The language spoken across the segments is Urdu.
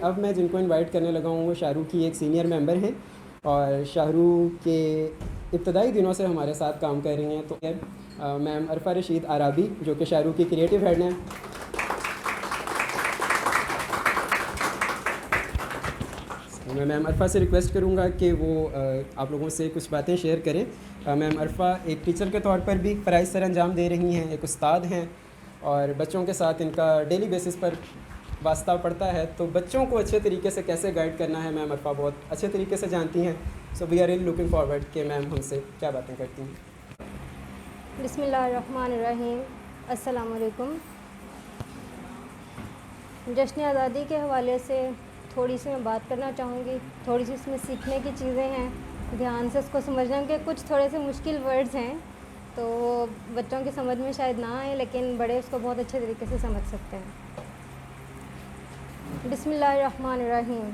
اب میں جن کو انوائٹ کرنے لگا ہوں وہ شاہ رخ کی ایک سینئر ممبر ہیں اور شاہ رخ کے ابتدائی دنوں سے ہمارے ساتھ کام کر رہی ہیں. تو میم عرفہ رشید عرابی جو کہ شاہ رخ کی کریٹو ہیڈ ہیں. میں میم عرفہ سے ریکویسٹ کروں گا کہ وہ آپ لوگوں سے کچھ باتیں شیئر کریں. میم عرفہ ایک ٹیچر کے طور پر بھی فرائض سر انجام دے رہی ہیں, ایک استاد ہیں اور بچوں کے ساتھ ان کا ڈیلی بیسس پر واسطہ پڑتا ہے. تو بچوں کو اچھے طریقے سے کیسے گائیڈ کرنا ہے میم عرفہ بہت اچھے طریقے سے جانتی ہیں. So we are really looking forward کہ میم ہم سے کیا باتیں کرتی ہیں. بسم اللہ الرحمن الرحیم. السلام علیکم. جشن آزادی کے حوالے سے تھوڑی سی میں بات کرنا چاہوں گی. تھوڑی سی اس میں سیکھنے کی چیزیں ہیں, دھیان سے اس کو سمجھنا کہ کچھ تھوڑے سے مشکل ورڈز ہیں تو بچوں کی سمجھ میں شاید نہ آئے, لیکن بڑے اس کو بہت اچھے طریقے سے سمجھ سکتے ہیں. بسم اللہ الرحمن الرحیم.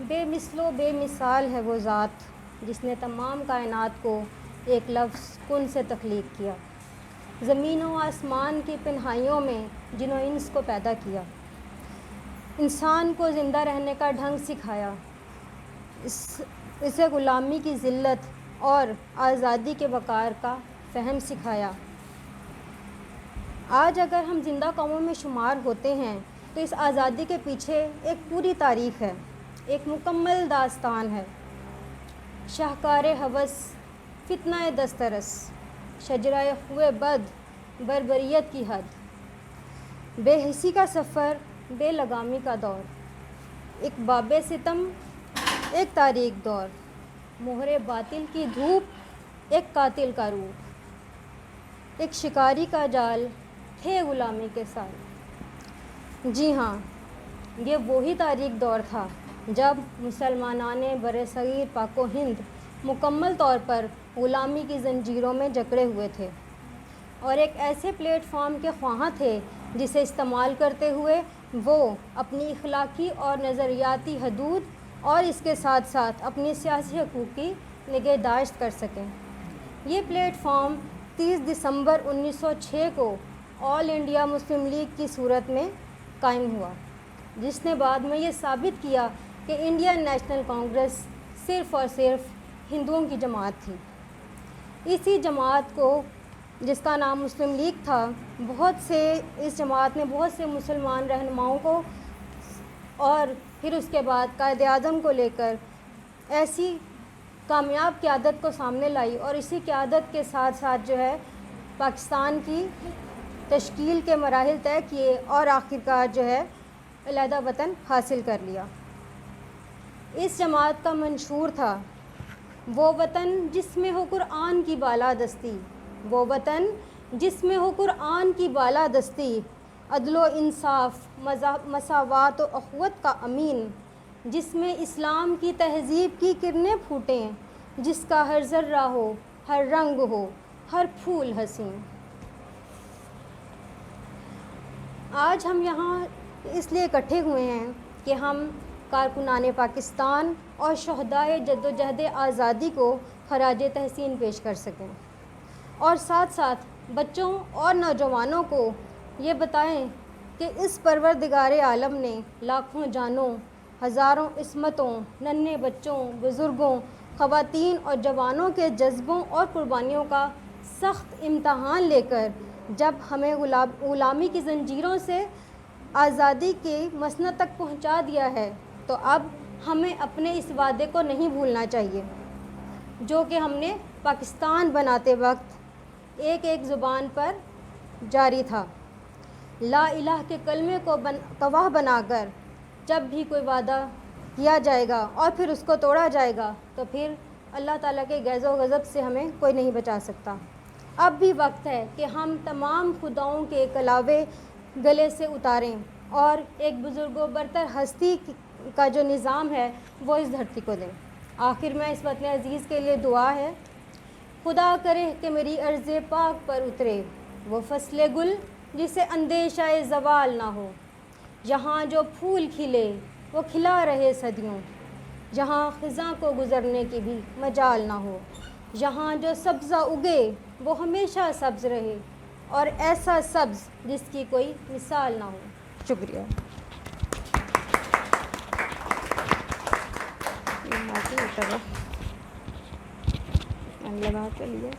بے مثل و بے مثال ہے وہ ذات جس نے تمام کائنات کو ایک لفظ کن سے تخلیق کیا, زمین و آسمان کی پنہائیوں میں جن و انس کو پیدا کیا, انسان کو زندہ رہنے کا ڈھنگ سکھایا, اسے غلامی کی ذلت اور آزادی کے وقار کا فہم سکھایا. آج اگر ہم زندہ قوموں میں شمار ہوتے ہیں تو اس آزادی کے پیچھے ایک پوری تاریخ ہے, ایک مکمل داستان ہے. شاہکار ہوس, فتنہ دسترس, شجرہ خوہ بد, بربریت کی حد, بے حسی کا سفر, بے لگامی کا دور, ایک باب ستم, ایک تاریک دور, مہر باطل کی دھوپ, ایک قاتل کا روپ, ایک شکاری کا جال, تھے غلامی کے سال. جی ہاں, یہ وہی تاریک دور تھا جب مسلمانان برصغیر پاک و ہند مکمل طور پر غلامی کی زنجیروں میں جکڑے ہوئے تھے اور ایک ایسے پلیٹ فارم کے خواہاں تھے جسے استعمال کرتے ہوئے وہ اپنی اخلاقی اور نظریاتی حدود اور اس کے ساتھ ساتھ اپنی سیاسی حقوق کی نگہداشت کر سکیں. یہ پلیٹ فارم 30 دسمبر 1906 کو آل انڈیا مسلم لیگ کی صورت میں قائم ہوا, جس نے بعد میں یہ ثابت کیا کہ انڈین نیشنل کانگریس صرف اور صرف ہندوؤں کی جماعت تھی. اسی جماعت کو, جس کا نام مسلم لیگ تھا, اس جماعت نے بہت سے مسلمان رہنماؤں کو اور پھر اس کے بعد قائد اعظم کو لے کر ایسی کامیاب قیادت کو سامنے لائی اور اسی قیادت کے ساتھ ساتھ جو ہے پاکستان کی تشکیل کے مراحل طے کیے اور آخرکار جو ہے علیحدہ وطن حاصل کر لیا. اس جماعت کا منشور تھا, وہ وطن جس میں ہو قرآن کی بالادستی, وہ وطن جس میں ہو قرآن کی بالادستی, عدل و انصاف, مساوات و اخوت کا امین, جس میں اسلام کی تہذیب کی کرنیں پھوٹیں, جس کا ہر ذرہ ہو, ہر رنگ ہو, ہر پھول حسین. آج ہم یہاں اس لیے اکٹھے ہوئے ہیں کہ ہم کارکنان پاکستان اور شہدائے جد و جہد آزادی کو خراج تحسین پیش کر سکیں اور ساتھ ساتھ بچوں اور نوجوانوں کو یہ بتائیں کہ اس پروردگار عالم نے لاکھوں جانوں, ہزاروں عصمتوں, ننھے بچوں, بزرگوں, خواتین اور جوانوں کے جذبوں اور قربانیوں کا سخت امتحان لے کر جب ہمیں غلامی کی زنجیروں سے آزادی کے مسند تک پہنچا دیا ہے, تو اب ہمیں اپنے اس وعدے کو نہیں بھولنا چاہیے جو کہ ہم نے پاکستان بناتے وقت ایک ایک زبان پر جاری تھا. لا الہ کے کلمے کو گواہ بنا کر جب بھی کوئی وعدہ کیا جائے گا اور پھر اس کو توڑا جائے گا تو پھر اللہ تعالیٰ کے غیظ و غضب سے ہمیں کوئی نہیں بچا سکتا. اب بھی وقت ہے کہ ہم تمام خداؤں کے کلاوے گلے سے اتاریں اور ایک بزرگ و برتر ہستی کا جو نظام ہے وہ اس دھرتی کو دیں. آخر میں اس وطن عزیز کے لیے دعا ہے, خدا کرے کہ میری عرض پاک پر اترے وہ فصل گل جسے اندیشہ زوال نہ ہو, جہاں جو پھول کھلے وہ کھلا رہے صدیوں, جہاں خزاں کو گزرنے کی بھی مجال نہ ہو, جہاں جو سبزہ اگے وہ ہمیشہ سبز رہے اور ایسا سبز جس کی کوئی مثال نہ ہو. شکریہ. لگا کے لیے